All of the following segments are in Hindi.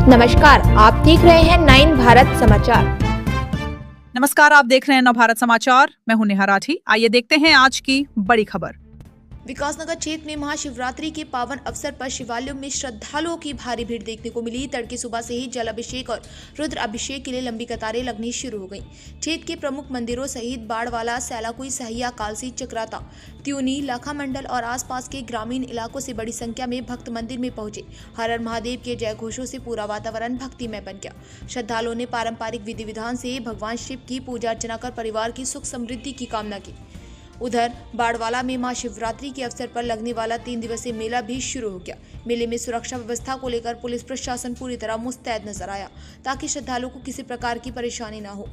नमस्कार, आप देख रहे हैं 9 भारत समाचार। नमस्कार, आप देख रहे हैं नव भारत समाचार। मैं हूं नेहा राठी। आइए देखते हैं आज की बड़ी खबर। विकासनगर क्षेत्र में महाशिवरात्रि के पावन अवसर पर शिवालयों में श्रद्धालुओं की भारी भीड़ देखने को मिली। तड़के सुबह से ही जल अभिषेक और रुद्र अभिषेक के लिए लंबी कतारें लगनी शुरू हो गईं। क्षेत्र के प्रमुख मंदिरों सहित बाड़वाला, सैलाकुई, सहिया, कालसी, चक्राता, त्यूनी, लाखा मंडल और आसपास के ग्रामीण इलाकों से बड़ी संख्या में भक्त मंदिर में पहुंचे। हर हर महादेव के जय घोषों से पूरा वातावरण भक्तिमय बन गया। श्रद्धालुओं ने पारंपरिक विधि विधान से भगवान शिव की पूजा अर्चना कर परिवार की सुख समृद्धि की कामना की। उधर बाड़वाला में महाशिवरात्रि के अवसर पर लगने वाला 3 दिवसीय मेला भी शुरू हो गया। मेले में सुरक्षा व्यवस्था को लेकर पुलिस प्रशासन पूरी तरह मुस्तैद नजर आया ताकि श्रद्धालुओं को किसी प्रकार की परेशानी न हो।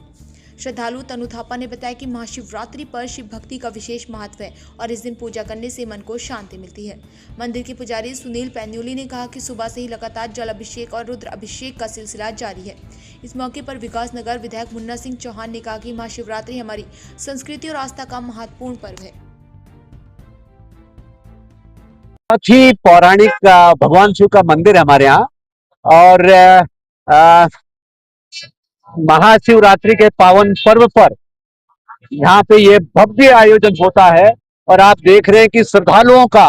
श्रद्धालु तनु थापा ने बताया कि महाशिवरात्रि पर शिव भक्ति का विशेष महत्व है और इस दिन पूजा करने से मन को शांति मिलती है। मंदिर के पुजारी सुनील पैन्यूली ने कहा कि सुबह से ही लगातार जल अभिषेक और रुद्र अभिषेक का सिलसिला जारी है। इस मौके पर विकासनगर विधायक मुन्ना सिंह चौहान ने कहा कि महाशिवरात्रि हमारी संस्कृति और आस्था का महत्वपूर्ण पर्व है। बहुत ही पौराणिक भगवान शिव का मंदिर है हमारे यहाँ और महाशिवरात्रि के पावन पर्व पर यहाँ पे ये भव्य आयोजन होता है और आप देख रहे हैं कि श्रद्धालुओं का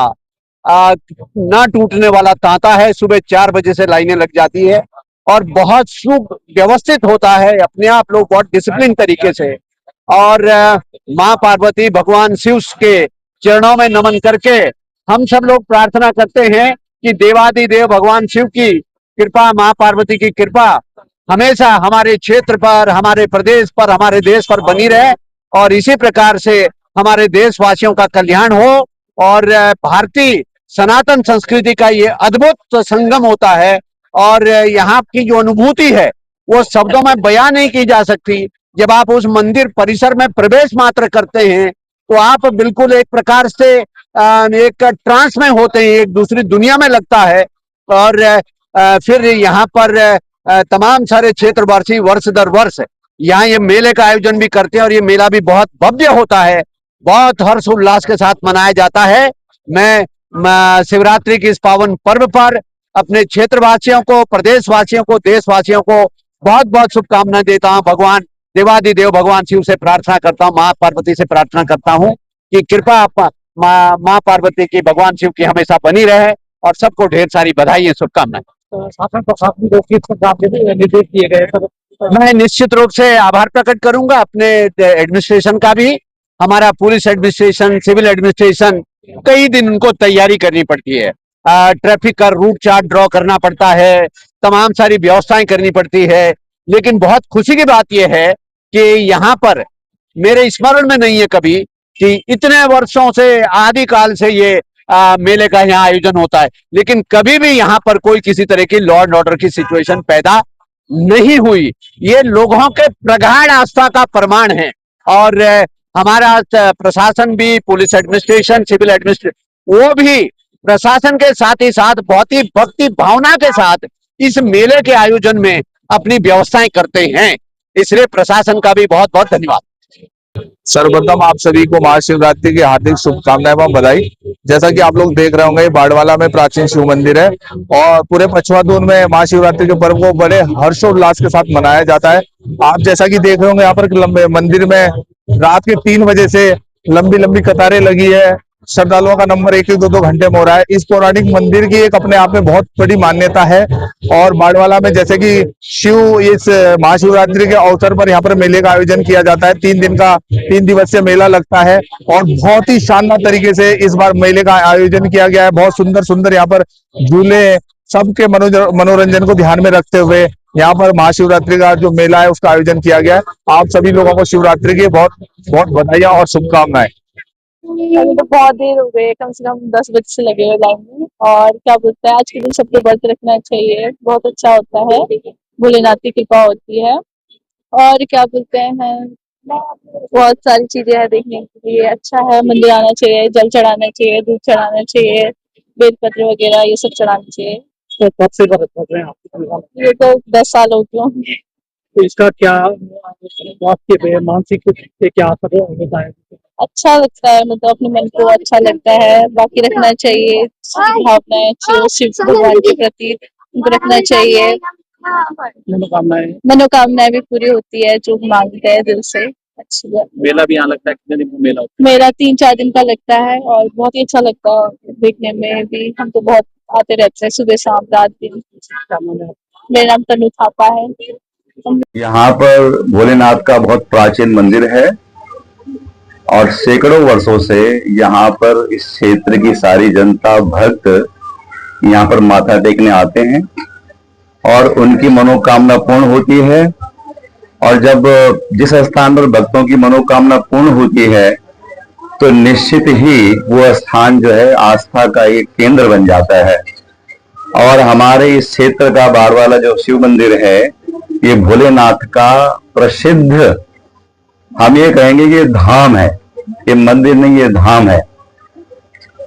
ना टूटने वाला तांता है। सुबह 4 बजे से लाइनें लग जाती है और बहुत सुव्यवस्थित होता है। अपने आप लोग बहुत डिसिप्लिन तरीके से और माँ पार्वती भगवान शिव के चरणों में नमन करके हम सब लोग प्रार्थना करते हैं कि देवादिदेव भगवान शिव की कृपा, माँ पार्वती की कृपा हमेशा हमारे क्षेत्र पर, हमारे प्रदेश पर, हमारे देश पर बनी रहे और इसी प्रकार से हमारे देशवासियों का कल्याण हो और भारतीय सनातन संस्कृति का ये अद्भुत संगम होता है और यहाँ की जो अनुभूति है वो शब्दों में बयां नहीं की जा सकती। जब आप उस मंदिर परिसर में प्रवेश मात्र करते हैं तो आप बिल्कुल एक प्रकार से एक ट्रांस में होते हैं, एक दूसरी दुनिया में लगता है और फिर यहाँ पर तमाम सारे क्षेत्रवासी वर्ष दर वर्ष यहाँ ये मेले का आयोजन भी करते हैं और ये मेला भी बहुत भव्य होता है, बहुत हर्ष उल्लास के साथ मनाया जाता है। मैं शिवरात्रि के इस पावन पर्व पर अपने क्षेत्रवासियों को, प्रदेशवासियों को, देशवासियों को बहुत बहुत शुभकामनाएं देता हूँ। भगवान देवादिदेव भगवान शिव से प्रार्थना करता हूँ, माँ पार्वती से प्रार्थना करता हूँ कि कृपा माँ पार्वती की, भगवान शिव की हमेशा बनी रहे और सबको ढेर सारी बधाई, शुभकामनाएं। शासन प्रशासन को किस प्रकार के निर्देश दिए गए? मैं निश्चित रूप से आभार प्रकट करूंगा अपने एडमिनिस्ट्रेशन का भी। हमारा पुलिस एडमिनिस्ट्रेशन, सिविल एडमिनिस्ट्रेशन, कई दिन उनको तैयारी करनी पड़ती है। ट्रैफिक का रूट चार्ट ड्रॉ करना पड़ता है, तमाम सारी व्यवस्थाएं करनी पड़ती है। लेकिन बहुत खुशी की बात यह है कि यहाँ पर मेरे स्मरण में नहीं है कभी कि इतने वर्षों से, आदिकाल से ये मेले का यहाँ आयोजन होता है, लेकिन कभी भी यहाँ पर कोई किसी तरह की लॉ एंड ऑर्डर की सिचुएशन पैदा नहीं हुई। ये लोगों के प्रगाढ़ आस्था का प्रमाण है और हमारा प्रशासन भी, पुलिस एडमिनिस्ट्रेशन, सिविल एडमिनिस्ट्रेशन, वो भी प्रशासन के साथ ही साथ बहुत ही भक्ति भावना के साथ इस मेले के आयोजन में अपनी व्यवस्थाएं करते हैं। इसलिए प्रशासन का भी बहुत बहुत धन्यवाद। सर्वप्रथम आप सभी को महाशिवरात्रि की हार्दिक शुभकामनाएं एवं बधाई। जैसा कि आप लोग देख रहे होंगे, बाड़वाला में प्राचीन शिव मंदिर है और पूरे पचवादून में महाशिवरात्रि के पर्व को बड़े हर्षोल्लास के साथ मनाया जाता है। आप जैसा कि देख रहे होंगे, यहाँ पर मंदिर में रात के 3 बजे से लंबी लंबी कतारें लगी है। श्रद्धालुओं का नंबर 1-2 घंटे में हो रहा है। इस पौराणिक मंदिर की एक अपने आप में बहुत बड़ी मान्यता है और बाड़वाला में जैसे कि शिव, इस महाशिवरात्रि के अवसर पर यहाँ पर मेले का आयोजन किया जाता है। 3 दिवसीय मेला लगता है और बहुत ही शानदार तरीके से इस बार मेले का आयोजन किया गया है। बहुत सुंदर सुंदर यहाँ पर झूले, सबके मनोरंजन को ध्यान में रखते हुए यहाँ पर महाशिवरात्रि का जो मेला है उसका आयोजन किया गया है। आप सभी लोगों को शिवरात्रि की बहुत बहुत बधाइयां और शुभकामनाएं। अभी तो बहुत देर हो गई, कम से कम 10 बजे से लगे हुए लाइन में। और क्या बोलते हैं, आज के दिन सबको व्रत रखना चाहिए, बहुत अच्छा होता है, भोलेनाथ की कृपा होती है। और क्या बोलते हैं, बहुत सारी चीजें हैं देखने के लिए, अच्छा है, मंदिर आना चाहिए, जल चढ़ाना चाहिए, दूध चढ़ाना चाहिए, बेलपत्र वगैरह ये सब चढ़ाना चाहिए। तो कब से व्रत कर रहे हैं आप? ये तो 10 साल हो गए होंगे। तो इसका क्या स्वास्थ्य पे, मानसिक पे क्या असर होता है? अच्छा लगता है, मतलब अपने मन को अच्छा लगता है। बाकी रखना चाहिए भावनाएं अच्छी शिव भगवान के प्रति, उनको रखना चाहिए। मनोकामनाएं भी पूरी होती है, जो मांगते हैं दिल से। अच्छी बात। मेला भी यहाँ लगता है, कितने दिन का मेला होता मेरा 3-4 दिन का लगता है और बहुत ही अच्छा लगता है देखने में भी। हम तो बहुत आते रहते हैं, सुबह शाम रात दिन। मेरा नाम तनु थापा है। यहाँ पर भोलेनाथ का बहुत प्राचीन मंदिर है और सैकड़ों वर्षों से यहाँ पर इस क्षेत्र की सारी जनता भक्त यहाँ पर माथा टेकने आते हैं और उनकी मनोकामना पूर्ण होती है। और जब जिस स्थान पर भक्तों की मनोकामना पूर्ण होती है तो निश्चित ही वो स्थान जो है आस्था का एक केंद्र बन जाता है। और हमारे इस क्षेत्र का बाड़वाला जो शिव मंदिर है, ये भोलेनाथ का प्रसिद्ध, हम ये कहेंगे कि धाम है, ये मंदिर नहीं ये धाम है।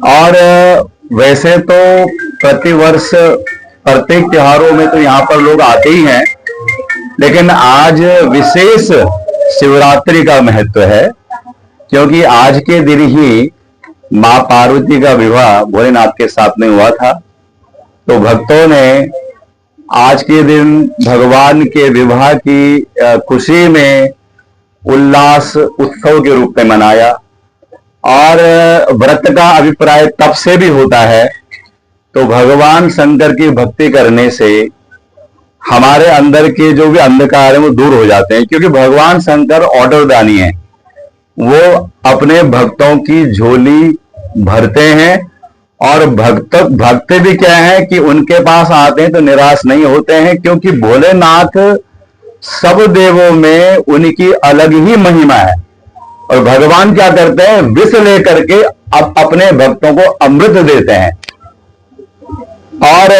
और वैसे तो प्रतिवर्ष प्रत्येक त्योहारों में तो यहाँ पर लोग आते ही हैं, लेकिन आज विशेष शिवरात्रि का महत्व है, क्योंकि आज के दिन ही मां पार्वती का विवाह भोलेनाथ के साथ में हुआ था। तो भक्तों ने आज के दिन भगवान के विवाह की खुशी में उल्लास उत्सव के रूप में मनाया। और व्रत का अभिप्राय तब से भी होता है तो भगवान शंकर की भक्ति करने से हमारे अंदर के जो भी अंधकार है वो दूर हो जाते हैं, क्योंकि भगवान शंकर ऑर्डर दानी है। वो अपने भक्तों की झोली भरते हैं और भक्त भी क्या है कि उनके पास आते हैं तो निराश नहीं होते हैं, क्योंकि भोलेनाथ सब देवों में उनकी अलग ही महिमा है। और भगवान क्या करते हैं, विष लेकर के अब अपने भक्तों को अमृत देते हैं। और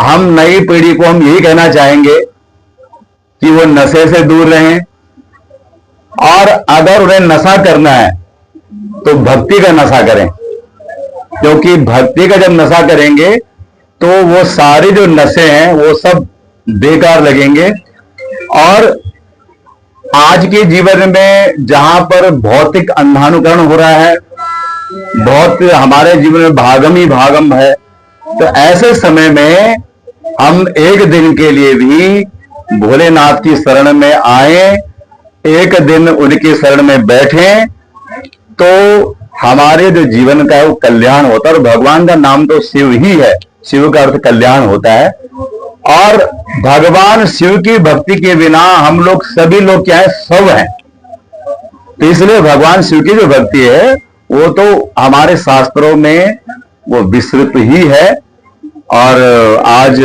हम नई पीढ़ी को हम यही कहना चाहेंगे कि वो नशे से दूर रहें, और अगर उन्हें नशा करना है तो भक्ति का नशा करें, क्योंकि भक्ति का जब नशा करेंगे तो वो सारे जो नशे हैं वो सब बेकार लगेंगे। और आज के जीवन में जहां पर भौतिक अंधानुकरण हो रहा है, बहुत हमारे जीवन में भागम ही भागम है, तो ऐसे समय में हम एक दिन के लिए भी भोलेनाथ की शरण में आए, एक दिन उनकी शरण में बैठें, तो हमारे जो जीवन का है वो कल्याण होता है। और भगवान का नाम तो शिव ही है, शिव का अर्थ कल्याण होता है। और भगवान शिव की भक्ति के बिना हम लोग सभी लोग क्या है, सब हैं। तो इसलिए भगवान शिव की जो भक्ति है वो तो हमारे शास्त्रों में वो विस्तृत ही है। और आज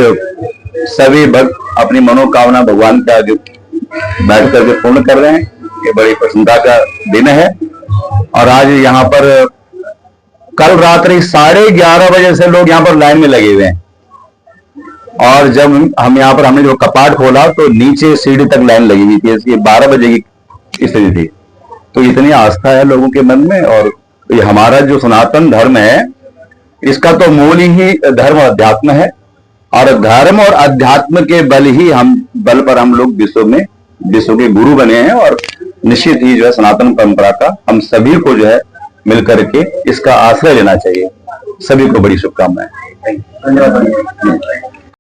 सभी भक्त अपनी मनोकामना भगवान के आगे बैठ करके पूर्ण कर रहे हैं, ये बड़ी प्रसन्नता का दिन है। और आज यहाँ पर कल रात्रि 11:30 बजे से लोग यहाँ पर लाइन में लगे हुए हैं, और जब हम यहाँ पर हमने जो कपाट खोला तो नीचे सीढ़ी तक लाइन लगी हुई थी, इसलिए 12 बजे की स्थिति थी। तो इतनी आस्था है लोगों के मन में। और ये हमारा जो सनातन धर्म है, इसका तो मूल ही धर्म और अध्यात्म है, और धर्म और अध्यात्म के बल पर हम लोग विश्व के गुरु बने हैं। और निश्चित ही जो है सनातन परंपरा का हम सभी को जो है मिलकर के इसका आश्रय लेना चाहिए। सभी को बड़ी शुभकामनाएं।